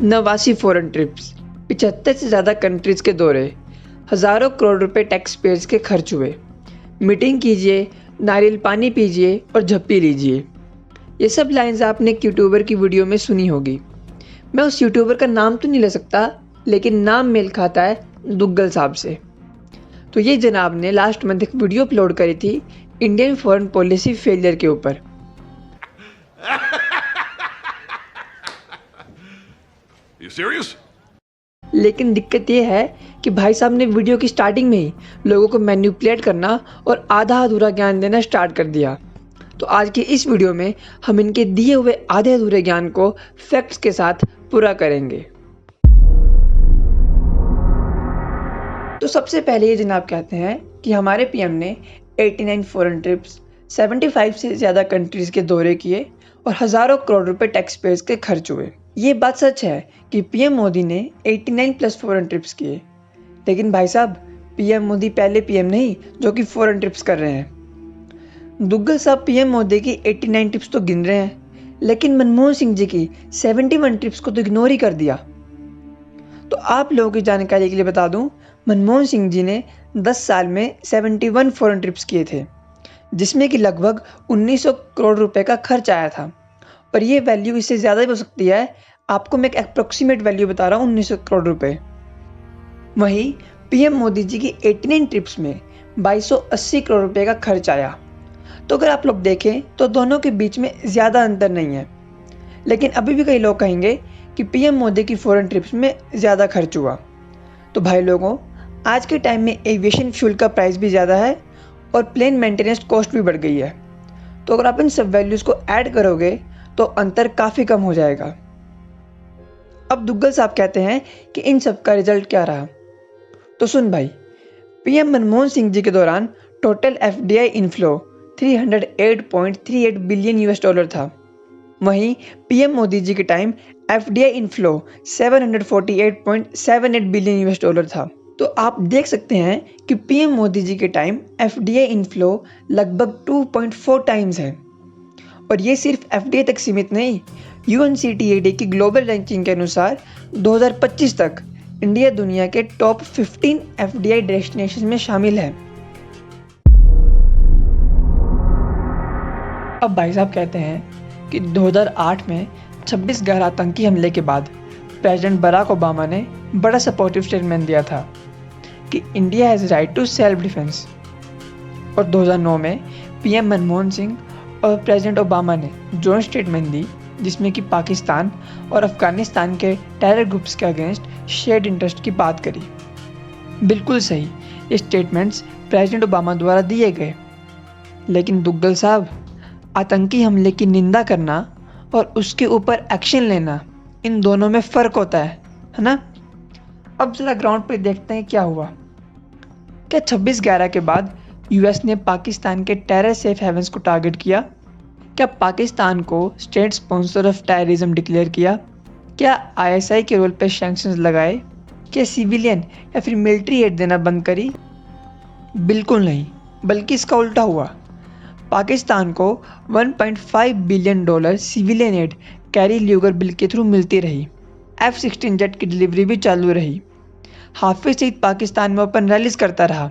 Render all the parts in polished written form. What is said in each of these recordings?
89 foreign trips, 75 से ज़्यादा countries के दौरे, हज़ारों करोड़ रुपए टैक्स पेयर्स के खर्च हुए। मीटिंग कीजिए, नारियल पानी पीजिए और झप्पी लीजिए। ये सब लाइन्स आपने एक यूट्यूबर की वीडियो में सुनी होगी। मैं उस यूट्यूबर का नाम तो नहीं ले सकता, लेकिन नाम मेल खाता है दुग्गल साहब से। तो ये जनाब ने लास्ट मंथ एक वीडियो अपलोड करी थी इंडियन फॉरेन पॉलिसी फेलियर के ऊपर। You serious? लेकिन दिक्कत ये है कि भाई साहब ने वीडियो की स्टार्टिंग में ही लोगों को मैनिपुलेट करना और आधा अधूरा ज्ञान देना स्टार्ट कर दिया। तो आज की इस वीडियो में हम इनके दिए हुए आधे अधूरे ज्ञान को फैक्ट्स के साथ पूरा करेंगे। तो सबसे पहले ये जनाब कहते हैं कि हमारे पीएम ने 89 फॉरेन ट्रिप्स, 75 से ज़्यादा कंट्रीज़ के दौरे किए और हज़ारों करोड़ रुपए टैक्स पेयर्स के खर्च हुए। ये बात सच है कि पीएम मोदी ने 89 प्लस फॉरेन ट्रिप्स किए, लेकिन भाई साहब पीएम मोदी पहले पीएम नहीं जो कि फॉरेन ट्रिप्स कर रहे हैं। दुग्गल साहब पीएम मोदी की 89 ट्रिप्स तो गिन रहे हैं, लेकिन मनमोहन सिंह जी की 71 ट्रिप्स को तो इग्नोर ही कर दिया। तो आप लोगों की जानकारी के लिए बता दूं, मनमोहन सिंह जी ने 10 साल में 71 फॉरेन ट्रिप्स किए थे, जिसमें कि लगभग 1900 करोड़ रुपए का खर्च आया था। और ये वैल्यू इससे ज़्यादा भी हो सकती है। आपको मैं एक अप्रोक्सीमेट वैल्यू बता रहा हूँ, 1900 करोड़ रुपए। वहीं पीएम मोदी जी की 89 ट्रिप्स में 2280 करोड़ रुपए का खर्च आया। तो अगर आप लोग देखें तो दोनों के बीच में ज़्यादा अंतर नहीं है, लेकिन अभी भी कई लोग कहेंगे कि पीएम मोदी की फॉरेन ट्रिप्स में ज़्यादा खर्च हुआ। तो भाई लोगों, आज के टाइम में एविएशन फ्यूल का प्राइस भी ज़्यादा है और प्लेन मेंटेनेंस कॉस्ट भी बढ़ गई है। तो अगर आप इन सब वैल्यूज़ को ऐड करोगे तो अंतर काफ़ी कम हो जाएगा। अब दुग्गल साहब कहते हैं कि इन सब का रिजल्ट क्या रहा। तो सुन भाई, पीएम मनमोहन सिंह जी के दौरान total FDI inflow 308.38 billion US dollar था। वहीं पीएम मोदी जी के time FDI inflow 748.78 billion US dollar था। तो आप देख सकते हैं कि पीएम मोदी जी के टाइम एफडीआई इनफ्लो लगभग 2.4 टाइम्स है। और ये सिर्फ एफडीआई तक सीमित नहीं, यूएनसीटीएडी की ग्लोबल रैंकिंग के अनुसार 2025 तक इंडिया दुनिया के टॉप 15 एफडीआई डेस्टिनेशन में शामिल है। अब भाई साहब कहते हैं कि 2008 में 26/11 आतंकी हमले के बाद प्रेसिडेंट बराक ओबामा ने बड़ा सपोर्टिव स्टेटमेंट दिया था कि India has right to self defence. और 2009 में पीएम मनमोहन सिंह और प्रेसिडेंट ओबामा ने जॉइंट स्टेटमेंट दी, जिसमें कि पाकिस्तान और अफगानिस्तान के टेरर ग्रुप्स के अगेंस्ट शेयर्ड इंटरेस्ट की बात करी। बिल्कुल सही, ये स्टेटमेंट्स प्रेसिडेंट ओबामा द्वारा दिए गए। लेकिन दुग्गल साहब, आतंकी हमले की निंदा करना और उसके ऊपर एक्शन लेना, इन दोनों में फ़र्क होता है ना। अब ज़रा ग्राउंड पे देखते हैं क्या हुआ। क्या 26/11 के बाद यूएस ने पाकिस्तान के टेरर सेफ हेवंस को टारगेट किया? क्या पाकिस्तान को state sponsor of terrorism declare किया? क्या आईएसआई के रोल पर सैंक्शंस लगाए? क्या सिविलियन या फिर मिलिट्री एड देना बंद करी? बिल्कुल नहीं, बल्कि इसका उल्टा हुआ। पाकिस्तान को 1.5 billion dollar civilian aid Kerry Lugar bill के थ्रू मिलती रही। F-16 जेट की डिलीवरी भी चालू रही। हाफिज सईद पाकिस्तान में ओपन रैलीज करता रहा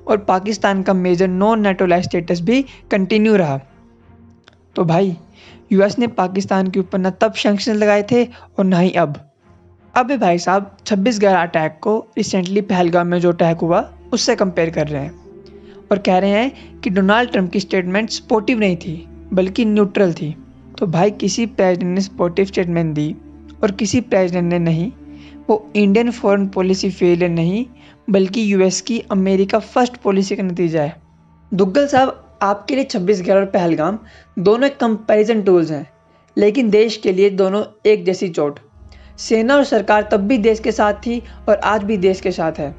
और पाकिस्तान का major non NATO like status भी कंटिन्यू रहा। तो भाई, यूएस ने पाकिस्तान के ऊपर न तब सैंक्शन लगाए थे और ना ही अब। अब भाई साहब 26/11 अटैक को रिसेंटली पहलगाम में जो अटैक हुआ उससे कंपेयर कर रहे हैं और कह रहे हैं कि डोनाल्ड ट्रंप की स्टेटमेंट सपोर्टिव नहीं थी, बल्कि न्यूट्रल थी। तो भाई, किसी प्रेसिडेंट ने सपोर्टिव स्टेटमेंट दी और किसी प्रेसिडेंट ने नहीं, वो इंडियन फॉरेन पॉलिसी फेलियर नहीं, बल्कि यूएस की अमेरिका फर्स्ट पॉलिसी का नतीजा है। दुग्गल साहब, आपके लिए 26/11 और पहलगाम दोनों एक कंपैरिजन टूल्स हैं, लेकिन देश के लिए दोनों एक जैसी चोट। सेना और सरकार तब भी देश के साथ थी और आज भी देश के साथ है।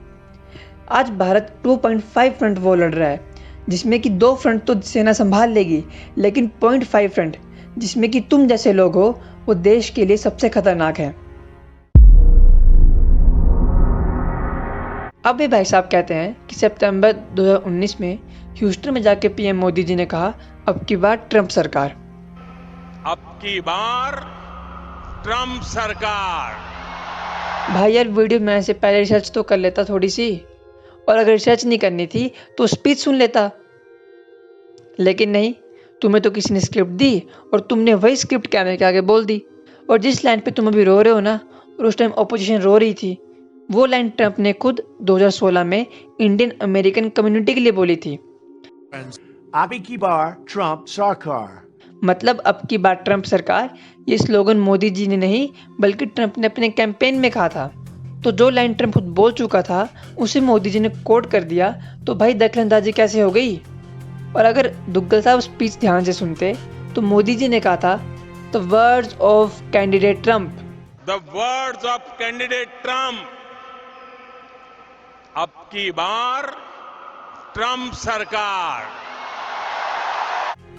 आज भारत 2.5 फ्रंट वॉर लड़ रहा है, जिसमें कि 2 फ्रंट तो सेना संभाल लेगी, लेकिन 0.5 फ्रंट जिसमें कि तुम जैसे लोग हो, वो देश के लिए सबसे खतरनाक है। अब भी भाई साहब कहते हैं कि सितंबर 2019 में ह्यूस्टन में जाके पीएम मोदी जी ने कहा, अब की बार ट्रंप सरकार। अब की बार ट्रम्प सरकार। भाई यार वीडियो में से पहले रिसर्च तो कर लेता थोड़ी सी, और अगर रिसर्च नहीं करनी थी तो स्पीच सुन लेता। लेकिन नहीं, तुम्हें तो किसी ने स्क्रिप्ट दी और तुमने वही स्क्रिप्ट कैमरे के आगे बोल दी। और जिस लाइन पे तुम अभी रो रहे हो ना, और उस टाइम ऑपोजिशन रो रही थी, वो लाइन ट्रंप ने खुद 2016 में इंडियन अमेरिकन कम्युनिटी के लिए बोली थी। Abi ki bar Trump sarkar. मतलब अब की बार ट्रंप सरकार, ये स्लोगन मोदी जी ने नहीं बल्कि ट्रंप ने अपने कैंपेन में कहा था। तो जो लाइन ट्रंप खुद बोल चुका था उसे मोदी जी ने कोट कर दिया, तो भाई दखलंदाजी कैसे हो गई। और अगर दुग्गल साहब स्पीच ध्यान से सुनते तो मोदी जी ने कहा था the words of candidate Trump. The words of candidate Trump. अब की बार ट्रम्प सरकार।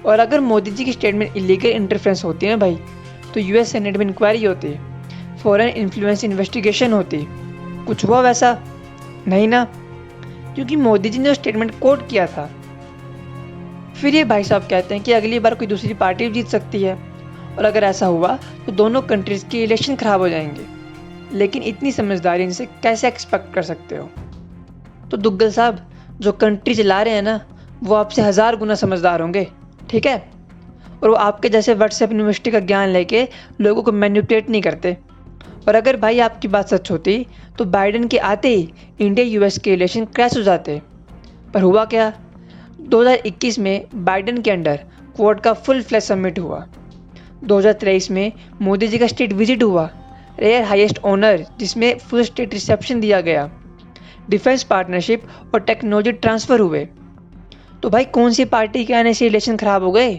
और अगर मोदी जी की स्टेटमेंट इलीगल इंटरफेरेंस होती है ना भाई, तो यूएस सेनेट में इंक्वायरी होती, फॉरेन इन्फ्लुएंस इन्वेस्टिगेशन होती। कुछ हुआ वैसा? नहीं ना, क्योंकि मोदी जी ने स्टेटमेंट कोट किया था। फिर ये भाई साहब कहते हैं कि अगली बार कोई दूसरी पार्टी जीत सकती है, और अगर ऐसा हुआ तो दोनों कंट्रीज के इलेक्शन खराब हो जाएंगे। लेकिन इतनी समझदारी इनसे कैसे एक्सपेक्ट कर सकते हो? तो दुग्गल साहब, जो कंट्री चला रहे हैं ना, वो आपसे 1000 गुना समझदार होंगे, ठीक है? और वो आपके जैसे व्हाट्सएप यूनिवर्सिटी का ज्ञान लेके लोगों को मैनिपुलेट नहीं करते। और अगर भाई आपकी बात सच होती तो बाइडेन के आते ही इंडिया यूएस के इलेक्शन क्रैश हो जाते। पर हुआ क्या? 2021 में बाइडेन के अंडर क्वाड का फुल फ्लैश समिट हुआ। 2023 में मोदी जी का स्टेट विजिट हुआ, रेयर हाईएस्ट ऑनर, जिसमें फुल स्टेट रिसेप्शन दिया गया। डिफेंस पार्टनरशिप और टेक्नोलॉजी ट्रांसफर हुए। तो भाई कौन सी पार्टी के आने से इलेक्शन खराब हो गए?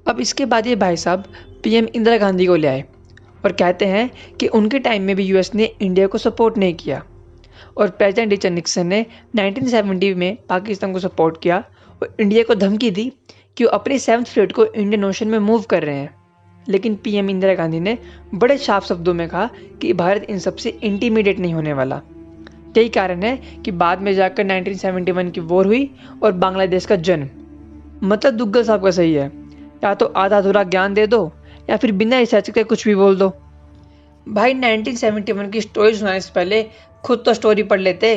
अब इसके बाद ये भाई साहब पीएम इंदिरा गांधी को ले आए और कहते हैं कि उनके टाइम में भी यूएस ने इंडिया को सपोर्ट नहीं किया, और प्रेसिडेंट रिचर्ड निक्सन ने 1970 में पाकिस्तान को सपोर्ट किया और इंडिया को धमकी दी कि वो अपने 7th फ्लीट को इंडियन ओशन में मूव कर रहे हैं। लेकिन पीएम इंदिरा गांधी ने बड़े साफ शब्दों में कहा कि भारत इन सबसे इंटीमिडेट नहीं होने वाला। यही कारण है कि बाद में जाकर 1971 की वॉर हुई और बांग्लादेश का जन्म। मतलब दुग्गल साहब का सही है, या तो आधा अधूरा ज्ञान दे दो या फिर बिना रिसर्च के कुछ भी बोल दो। भाई 1971 की स्टोरी सुनाने से पहले खुद तो स्टोरी पढ़ लेते।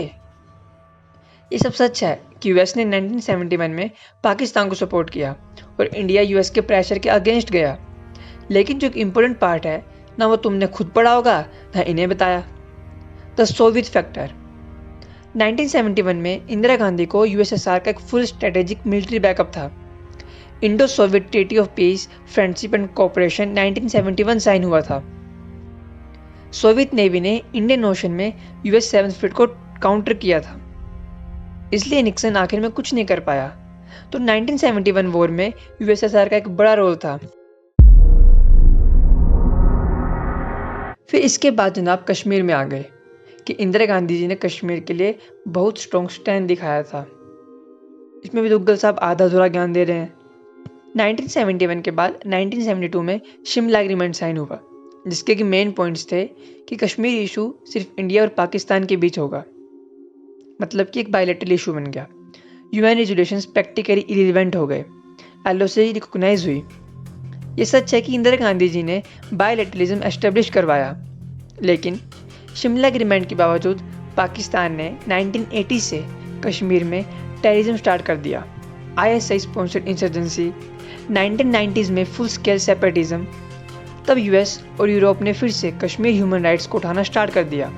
ये सब सच है कि यूएस ने 1971 में पाकिस्तान को सपोर्ट किया और इंडिया यूएस के प्रेशर के अगेंस्ट गया। लेकिन जो इम्पोर्टेंट पार्ट है ना, वो तुमने खुद पढ़ा होगा ना इन्हें बताया। The Soviet factor. 1971 में इंदिरा गांधी को यूएसएसआर का एक फुल स्ट्रेटेजिक मिलिट्री बैकअप था। Indo Soviet treaty of peace, friendship and cooperation 1971 sign हुआ था। सोवियत नेवी ने इंडियन ओशन में यूएस 7th फ्लीट को काउंटर किया था, इसलिए निक्सन आखिर में कुछ नहीं कर पाया। तो 1971 वॉर में यूएसएसआर का एक बड़ा रोल था। फिर इसके बाद जनाब कश्मीर में आ गए कि इंदिरा गांधी जी ने कश्मीर के लिए बहुत स्ट्रॉन्ग स्टैंड दिखाया था। इसमें भी दुग्गल साहब आधा अधूरा ज्ञान दे रहे हैं। 1971 के बाद 1972 में शिमला एग्रीमेंट साइन हुआ, जिसके कि मेन पॉइंट्स थे कि कश्मीर इशू सिर्फ इंडिया और पाकिस्तान के बीच होगा, मतलब कि एक बायलैटरल इशू बन गया। यूएन रेजोल्यूशंस प्रैक्टिकली इरिलेवेंट हो गए, एलओसी रिकॉग्नाइज हुई। ये सच है कि इंदिरा गांधी जी ने बायलैटरलिज्म एस्टेब्लिश करवाया, लेकिन शिमला एग्रीमेंट के बावजूद पाकिस्तान ने 1980 से कश्मीर में टेररिज्म स्टार्ट कर दिया। आईएसआई स्पॉन्सर्ड इंसर्जेंसी, 1990s में फुल स्केल सेपरेटिज्म। तब यूएस और यूरोप ने फिर से कश्मीर ह्यूमन राइट्स को उठाना स्टार्ट कर दिया।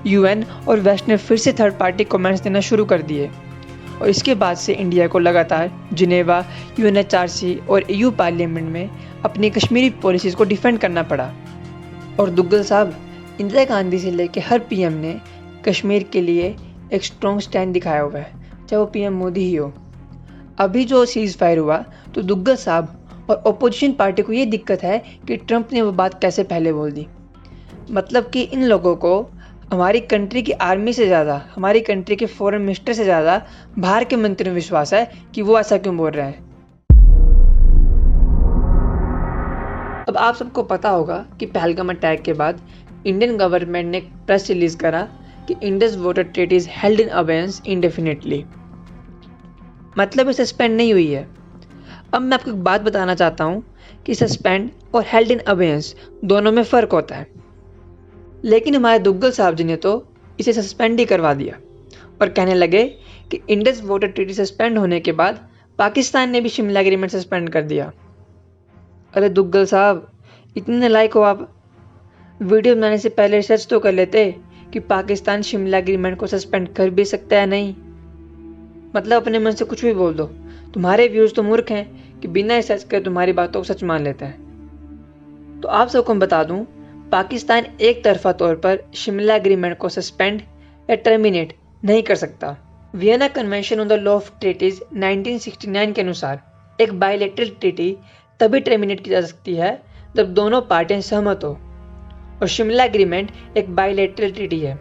यूएन और वेस्ट ने फिर से थर्ड पार्टी कमेंट्स देना शुरू कर दिए, और इसके बाद से इंडिया को लगातार जिनेवा, यूएनएचआरसी और ईयू पार्लियामेंट में अपनी कश्मीरी पॉलिसीज़ को डिफेंड करना पड़ा। और दुग्गल साहब, इंदिरा गांधी से लेकर हर पीएम ने कश्मीर के लिए एक स्ट्रॉन्ग स्टैंड दिखाया हुआ है, चाहे वो पीएम मोदी ही हो। अभी जो सीज फायर हुआ, तो दुग्गल साहब और अपोजिशन पार्टी को ये दिक्कत है कि ट्रंप ने वो बात कैसे पहले बोल दी। मतलब कि इन लोगों को हमारी कंट्री की आर्मी से ज़्यादा, हमारी कंट्री के फॉरेन मिनिस्टर से ज़्यादा बाहर के मंत्री में विश्वास है कि वो ऐसा क्यों बोल रहे हैं। अब आप सबको पता होगा कि पहलगाम अटैक के बाद इंडियन गवर्नमेंट ने एक प्रेस रिलीज करा कि Indus water treaty is held in abeyance इंडेफिनिटली। मतलब ये सस्पेंड नहीं हुई है। अब मैं आपको एक बात बताना चाहता हूँ कि सस्पेंड और हेल्ड इन अबेयंस दोनों में फ़र्क होता है। लेकिन हमारे दुग्गल साहब जी ने तो इसे सस्पेंड ही करवा दिया और कहने लगे कि इंडस वाटर ट्रीटी सस्पेंड होने के बाद पाकिस्तान ने भी शिमला एग्रीमेंट सस्पेंड कर दिया। अरे दुग्गल साहब, इतने नालायक हो आप? वीडियो बनाने से पहले रिसर्च तो कर लेते कि पाकिस्तान शिमला एग्रीमेंट को सस्पेंड कर भी सकता है नहीं। मतलब अपने मन से कुछ भी बोल दो। तुम्हारे व्यूज़ तो मूर्ख हैं कि बिना रिसर्च कर तुम्हारी बातों को सच मान लेते हैं। तो आप सबको मैं बता दूं, पाकिस्तान एक तरफा तौर पर शिमला एग्रीमेंट को सस्पेंड या टर्मिनेट नहीं कर सकता। Vienna convention on the law of treaties 1969 के अनुसार एक बायलैटरल ट्रीटी तभी टर्मिनेट की जा सकती है जब दोनों पार्टियां सहमत हो, और शिमला एग्रीमेंट एक बायलैटरल ट्रीटी है।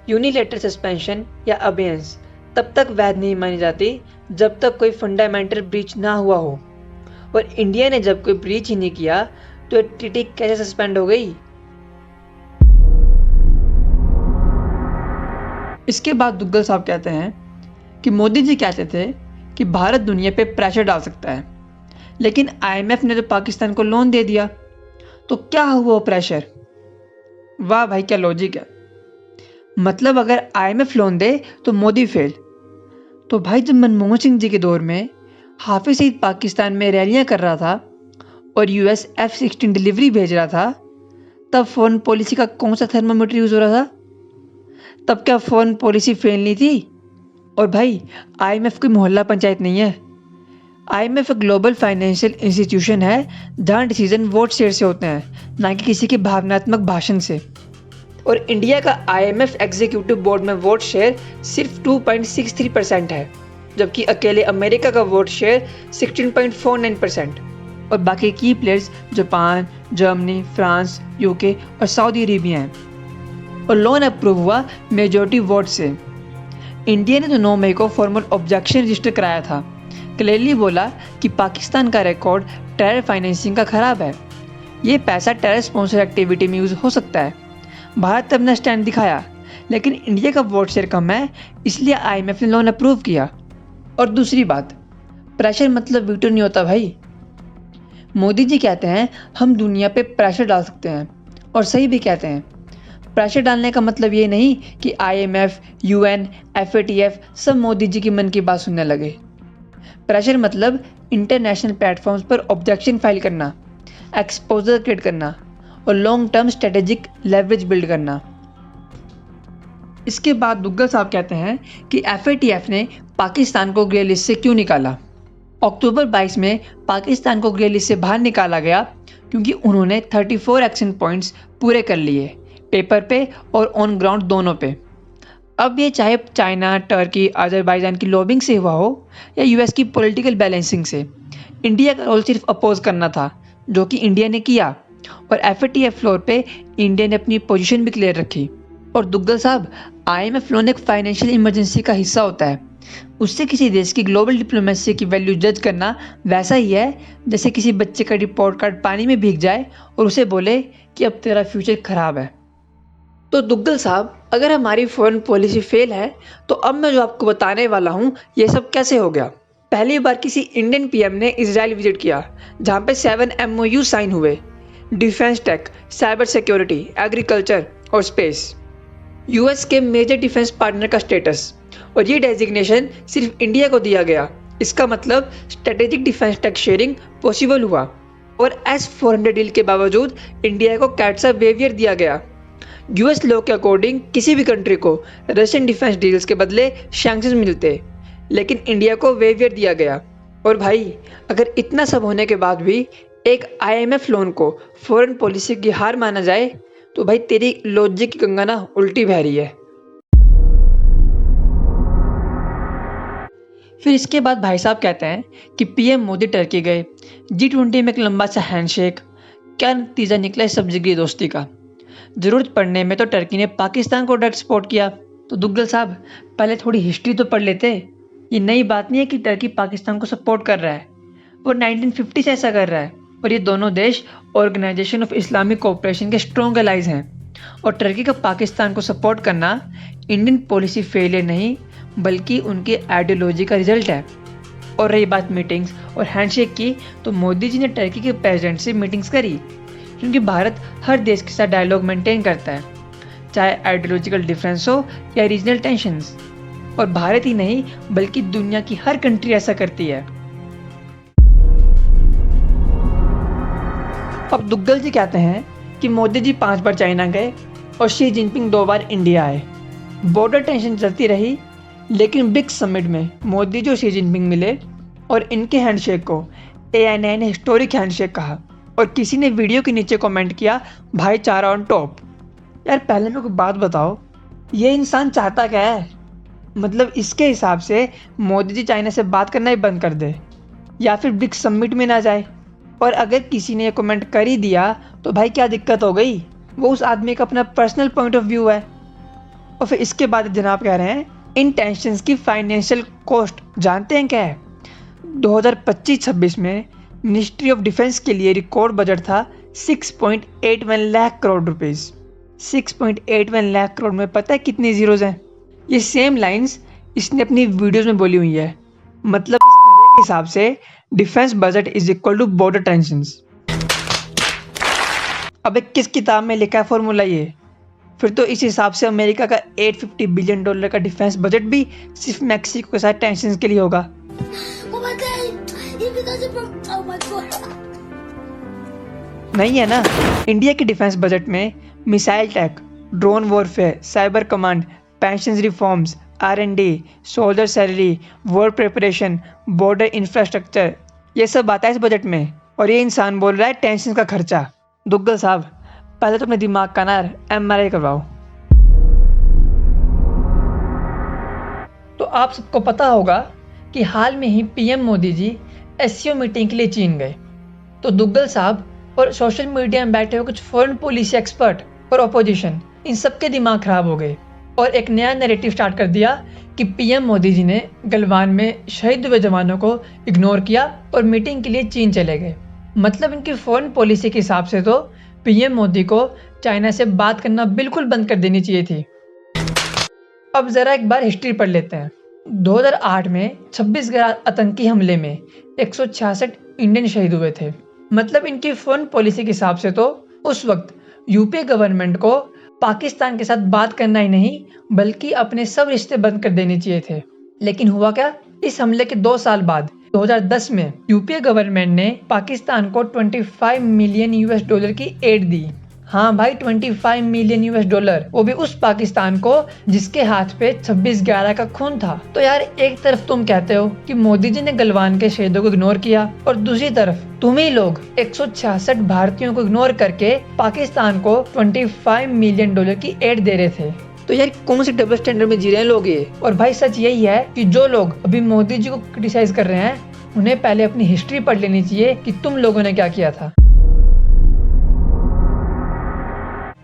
यूनिलैटरल सस्पेंशन या अबेयंस तब तक वैध नहीं मानी जाती जब तक कोई फंडामेंटल ब्रीच ना हुआ हो, और इंडिया ने जब कोई ब्रीच ही नहीं किया तो ट्रीटी कैसे सस्पेंड हो गई? इसके बाद दुग्गल साहब कहते हैं कि मोदी जी कहते थे कि भारत दुनिया पे प्रेशर डाल सकता है, लेकिन आईएमएफ ने तो पाकिस्तान को लोन दे दिया, तो क्या हुआ वो प्रेशर? वाह भाई, क्या लॉजिक है। मतलब अगर आईएमएफ लोन दे तो मोदी फेल। तो भाई जब मनमोहन सिंह जी के दौर में हाफिज सईद पाकिस्तान में रैलियां कर रहा था और यूएस F-16 डिलीवरी भेज रहा था, तब फॉरेन पॉलिसी का कौन सा थर्मामीटर यूज़ हो रहा था? तब क्या फॉरेन पॉलिसी फेल नहीं थी? और भाई आईएमएफ कोई मोहल्ला पंचायत नहीं है। आईएमएफ एक ग्लोबल फाइनेंशियल इंस्टीट्यूशन है जहाँ डिसीजन वोट शेयर से होते हैं, ना कि किसी के भावनात्मक भाषण से। और इंडिया का आईएमएफ एग्जीक्यूटिव बोर्ड में वोट शेयर सिर्फ 2.63% है, जबकि अकेले अमेरिका का वोट शेयर 16.49%। और बाकी की players Japan, Germany, France, UK और सऊदी अरेबिया हैं। और लोन अप्रूव हुआ मेजॉरिटी वोट से। इंडिया ने तो 9 मई को फॉर्मल ऑब्जेक्शन रजिस्टर कराया था, क्लियरली बोला कि पाकिस्तान का रिकॉर्ड टेरर फाइनेंसिंग का खराब है, ये पैसा टेरर स्पॉन्सर एक्टिविटी में यूज़ हो सकता है। भारत ने अपना स्टैंड दिखाया, लेकिन इंडिया का वोट शेयर कम है, इसलिए आईएमएफ ने लोन अप्रूव किया। और दूसरी बात, प्रेशर मतलब वीटो नहीं होता भाई। मोदी जी कहते हैं हम दुनिया पे प्रेशर डाल सकते हैं, और सही भी कहते हैं। प्रेशर डालने का मतलब ये नहीं कि आईएमएफ, यूएन, FATF सब मोदी जी की मन की बात सुनने लगे। प्रेशर मतलब इंटरनेशनल प्लेटफॉर्म्स पर ऑब्जेक्शन फाइल करना, एक्सपोजर क्रिएट करना और long term strategic leverage build करना। इसके बाद दुग्गल साहब कहते हैं कि FATF ने पाकिस्तान को ग्रे लिस्ट से क्यों निकाला। अक्टूबर 22 में पाकिस्तान को ग्रे लिस्ट से बाहर निकाला गया क्योंकि उन्होंने 34 एक्शन पॉइंट्स पूरे कर लिए, पेपर पे और ऑन ग्राउंड दोनों पे। अब ये चाहे चाइना, टर्की, अजरबैजान की लॉबिंग से हुआ हो या यूएस की पॉलिटिकल बैलेंसिंग से, इंडिया का रोल सिर्फ अपोज करना था, जो कि इंडिया ने किया। और FATF फ्लोर पे इंडिया ने अपनी पोजीशन भी क्लियर रखी। और दुग्गल साहब, IMF लोन एक फाइनेंशियल इमरजेंसी का हिस्सा होता है। उससे किसी देश की ग्लोबल डिप्लोमेसी की वैल्यू जज करना वैसा ही है जैसे किसी बच्चे का रिपोर्ट कार्ड पानी में भीग जाए और उसे बोले कि अब तेरा फ्यूचर खराब है। तो दुग्गल साहब, अगर हमारी फॉरेन पॉलिसी फेल है तो अब मैं जो आपको बताने वाला हूँ ये सब कैसे हो गया। पहली बार किसी इंडियन PM ने इजराइल विजिट किया, जहाँ पे 7 MOU साइन हुए, defence tech, cyber security, agriculture और स्पेस। US के मेजर डिफेंस पार्टनर का स्टेटस, और ये डेजिग्नेशन सिर्फ इंडिया को दिया गया। इसका मतलब strategic defence tech sharing possible हुआ। और S-400 डील के बावजूद इंडिया को कैट्सा वेवियर दिया गया। US लॉ के अकॉर्डिंग किसी भी कंट्री को रशियन डिफेंस डील्स के बदले सैंक्शंस मिलते, लेकिन इंडिया को वेवियर दिया गया। और भाई, अगर इतना सब होने के बाद भी एक IMF लोन को फॉरेन पॉलिसी की हार माना जाए तो भाई तेरी लॉजिक की गंगा ना उल्टी बह रही है। फिर इसके बाद भाई साहब कहते हैं कि PM मोदी टर्की गए, G20 में एक लंबा सा हैंडशेक। क्या नतीजा निकला इस सब जिगरी दोस्ती का? ज़रूरत पड़ने में तो टर्की ने पाकिस्तान को डायरेक्ट सपोर्ट किया। तो दुग्गल साहब, पहले थोड़ी हिस्ट्री तो पढ़ लेते। ये नई बात नहीं है कि टर्की पाकिस्तान को सपोर्ट कर रहा है, वो 1950 से ऐसा कर रहा है। और ये दोनों देश ऑर्गेनाइजेशन ऑफ इस्लामिक कोऑपरेशन के स्ट्रॉन्ग एलाइज हैं। और टर्की का पाकिस्तान को सपोर्ट करना इंडियन पॉलिसी फेलियर नहीं, बल्कि उनकी आइडियोलॉजी का रिजल्ट है। और रही बात मीटिंग्स और हैंडशेक की, तो मोदी जी ने टर्की के प्रेसिडेंट से मीटिंग्स करी, क्योंकि भारत हर देश के साथ डायलॉग मेंटेन करता है, चाहे आइडियोलॉजिकल डिफरेंस हो या रीजनल टेंशंस। और भारत ही नहीं बल्कि दुनिया की हर कंट्री ऐसा करती है। अब दुग्गल जी कहते हैं कि मोदी जी 5 बार चाइना गए और शी जिनपिंग 2 बार इंडिया आए। बॉर्डर टेंशन चलती रही, लेकिन ब्रिक्स समिट में मोदी जी और शी जिनपिंग मिले और इनके हैंडशेक को ANI ने हिस्टोरिक हैंडशेक कहा और किसी ने वीडियो के नीचे कमेंट किया, भाईचारा ऑन टॉप। यार पहले मेरे को बात बताओ, ये इंसान चाहता क्या है? मतलब इसके हिसाब से मोदी जी चाइना से बात करना ही बंद कर दे या फिर ब्रिक्स समिट में ना जाए। और अगर किसी ने ये कमेंट कर ही दिया तो भाई क्या दिक्कत हो गई? वो उस आदमी का अपना पर्सनल पॉइंट ऑफ व्यू है। और फिर इसके बाद जनाब कह रहे हैं इन टेंशंस की फाइनेंशियल कॉस्ट जानते हैं क्या है? 2025-26 में मिनिस्ट्री ऑफ डिफेंस के लिए रिकॉर्ड बजट था 6.81 लाख करोड़ रुपीस। 6.81 लाख करोड़ में पता है कितनी जीरोज हैं? ये सेम लाइंस इसने अपनी वीडियोस में बोली हुई है। मतलब इस गधे के हिसाब से defence budget is equal to border tensions. अबे किस किताब में लिखा है फॉर्मूला ये? फिर तो इस हिसाब से अमेरिका का $850 बिलियन का डिफेंस बजट भी सिर्फ मैक्सिको के साथ टेंशंस के लिए होगा। Oh my god! He doesn't from. Oh my god! नहीं है ना? इंडिया के डिफेंस बजट में missile tech, drone warfare, cyber command, pension reforms, R&D, soldier salary, war preparation, border infrastructure, ये सब आता है इस बजट में। और ये इंसान बोल रहा है टेंशन का खर्चा। दुग्गल साहब पहले तो अपने दिमाग का ना MRI करवाओ। तो आप सबको पता होगा कि हाल में ही PM Modi ji SCO meeting के लिए चीन गए। तो दुग्गल साहब और सोशल मीडिया में बैठे हुए कुछ फॉरेन पॉलिसी एक्सपर्ट और अपोजिशन, इन सबके दिमाग खराब हो गए और एक नया नैरेटिव स्टार्ट कर दिया कि PM मोदी जी ने गलवान में शहीद हुए जवानों को इग्नोर किया और मीटिंग के लिए चीन चले गए। मतलब इनकी फॉरेन पॉलिसी के हिसाब से तो PM मोदी को चाइना से बात करना बिल्कुल बंद कर देनी चाहिए थी। अब जरा एक बार हिस्ट्री पढ़ लेते हैं। 2008 में 26 आतंकी हमले में 166 इंडियन शहीद हुए थे। मतलब इनकी फॉरेन पॉलिसी के हिसाब से तो उस वक्त यूपीए गवर्नमेंट को पाकिस्तान के साथ बात करना ही नहीं बल्कि अपने सब रिश्ते बंद कर देने चाहिए थे। लेकिन हुआ क्या? इस हमले के 2 साल बाद 2010 में यूपीए गवर्नमेंट ने पाकिस्तान को $25 मिलियन की एड दी। हाँ भाई, $25 मिलियन, वो भी उस पाकिस्तान को जिसके हाथ पे 26/11 का खून था। तो यार एक तरफ तुम कहते हो कि मोदी जी ने गलवान के शहीदों को इग्नोर किया और दूसरी तरफ तुम ही लोग 166 भारतीयों को इग्नोर करके पाकिस्तान को $25 मिलियन की एड दे रहे थे। तो यार कौन से डबल स्टैंडर्ड में जी रहे हैं लोग ये? और भाई सच यही है कि जो लोग अभी मोदी जी को क्रिटिसाइज कर रहे हैं उन्हें पहले अपनी हिस्ट्री पढ़ लेनी चाहिए कि तुम लोगों ने क्या किया था।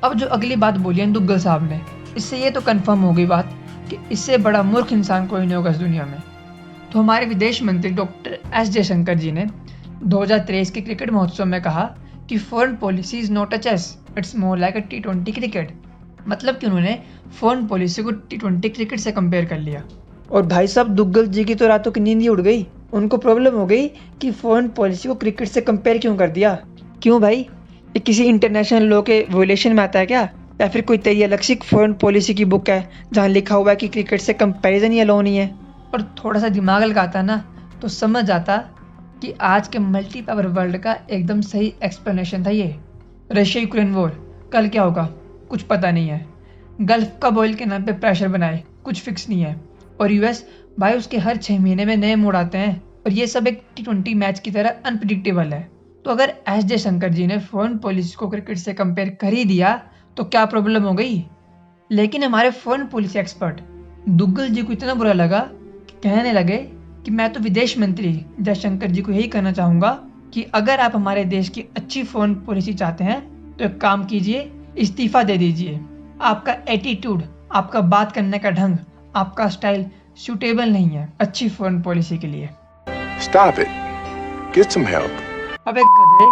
अब जो अगली बात बोली है दुग्गल साहब ने, इससे ये तो कंफर्म हो गई बात कि इससे बड़ा मूर्ख इंसान कोई नहीं होगा इस दुनिया में। तो हमारे विदेश मंत्री डॉक्टर एस जयशंकर जी ने 2023 के क्रिकेट महोत्सव में कहा कि foreign policy is not a chess, it's more like a T20 cricket. मतलब कि उन्होंने फॉरेन पॉलिसी को T20 क्रिकेट से कंपेयर कर लिया। और भाई साहब दुग्गल जी की तो रातों की नींद ही उड़ गई। उनको प्रॉब्लम हो गई कि फॉरेन पॉलिसी को क्रिकेट से कंपेयर क्यों कर दिया। क्यों भाई, ये किसी इंटरनेशनल लॉ के वोलेशन में आता है क्या? या फिर कोई तेरी अलग सी फॉरेन पॉलिसी की बुक है जहाँ लिखा हुआ है कि क्रिकेट से कंपैरिजन ही अलाउ नहीं है? और थोड़ा सा दिमाग लगाता ना तो समझ आता कि आज के मल्टी पावर वर्ल्ड का एकदम सही एक्सप्लेनेशन था ये। रशिया यूक्रेन वॉर, कल क्या होगा कुछ पता नहीं है। गल्फ का ऑयल के नाम पे प्रेशर बनाए, कुछ फिक्स नहीं है। और यूएस भाई उसके हर 6 महीने में नए मोड़ आते हैं और ये सब एक T20 मैच की तरह अनप्रिडिक्टेबल है। तो अगर एस जयशंकर जी ने फॉरेन पॉलिसी को क्रिकेट से कंपेयर कर ही दिया तो क्या प्रॉब्लम हो गई? लेकिन हमारे फॉरेन पॉलिसी एक्सपर्ट दुग्गल जी को इतना बुरा लगा कि कहने लगे कि मैं तो विदेश मंत्री जयशंकर जी को यही कहना चाहूँगा कि अगर आप हमारे देश की अच्छी फॉरेन पॉलिसी चाहते हैं तो एक काम कीजिए, इस्तीफा दे दीजिए। आपका एटीट्यूड, आपका बात करने का ढंग, आपका स्टाइल सूटेबल नहीं है अच्छी फॉरेन पॉलिसी के लिए। Stop it. Get some help. अबे गधे,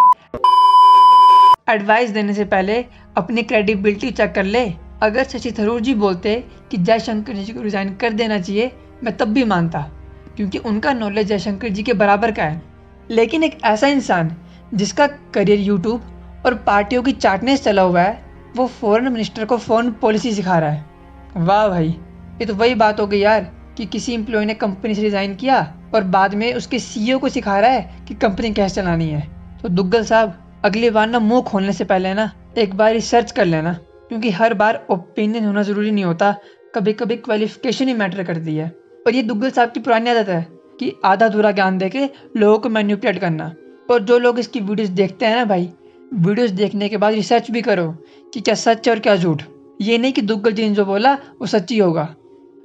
एडवाइस देने से पहले अपनी क्रेडिबिलिटी चेक कर ले। अगर शशि थरूर जी बोलते कि जयशंकर जी को रिजाइन कर देना चाहिए मैं तब भी मानता, क्योंकि उनका नॉलेज जयशंकर जी के बराबर का है। लेकिन एक ऐसा इंसान जिसका करियर यूट्यूब और पार्टियों की चाटने से चला हुआ है, वो फॉरेन मिनिस्टर को फॉरेन पॉलिसी सिखा रहा है। वाह भाई, ये तो वही बात हो गई यार कि किसी एम्प्लॉय ने कंपनी से रिज़ाइन किया और बाद में उसके सीईओ को सिखा रहा है कि कंपनी कैसे चलानी है। तो दुग्गल साहब, अगली बार ना मुंह खोलने से पहले ना एक बार रिसर्च कर लेना, क्योंकि हर बार ओपिनियन होना ज़रूरी नहीं होता, कभी कभी क्वालिफिकेशन ही मैटर करती है। और ये दुग्गल साहब की पुरानी आदत है कि आधा अधूरा ज्ञान देके लोगों को मैनिपुलेट करना। और जो लोग इसकी वीडियोस देखते हैं ना भाई, वीडियोस देखने के बाद रिसर्च भी करो कि क्या सच है और क्या झूठ। ये नहीं कि दुग्गल जी ने जो बोला वो सच्ची होगा।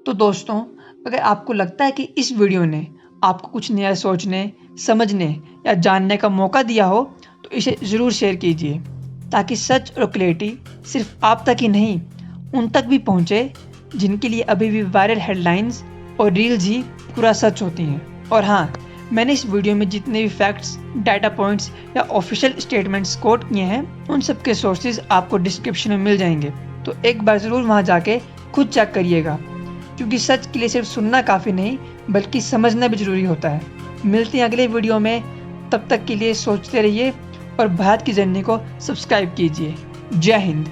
तो दोस्तों, अगर आपको लगता है कि इस वीडियो ने आपको कुछ नया सोचने, समझने या जानने का मौका दिया हो, तो इसे ज़रूर शेयर कीजिए, ताकि सच और क्लैरिटी सिर्फ आप तक ही नहीं, उन तक भी पहुँचे जिनके लिए अभी भी वायरल हेडलाइंस और रील्स ही पूरा सच होती हैं। और हाँ, मैंने इस वीडियो में जितने भी फैक्ट्स, डाटा पॉइंट्स या ऑफिशियल स्टेटमेंट्स कोट किए हैं, उन सब के सोर्सेज आपको डिस्क्रिप्शन में मिल जाएंगे। तो एक बार ज़रूर वहाँ जाके खुद चेक करिएगा, क्योंकि सच के लिए सिर्फ सुनना काफ़ी नहीं, बल्कि समझना भी ज़रूरी होता है। मिलते हैं अगले वीडियो में, तब तक के लिए सोचते रहिए और भारत की जर्नी को सब्सक्राइब कीजिए। जय हिंद।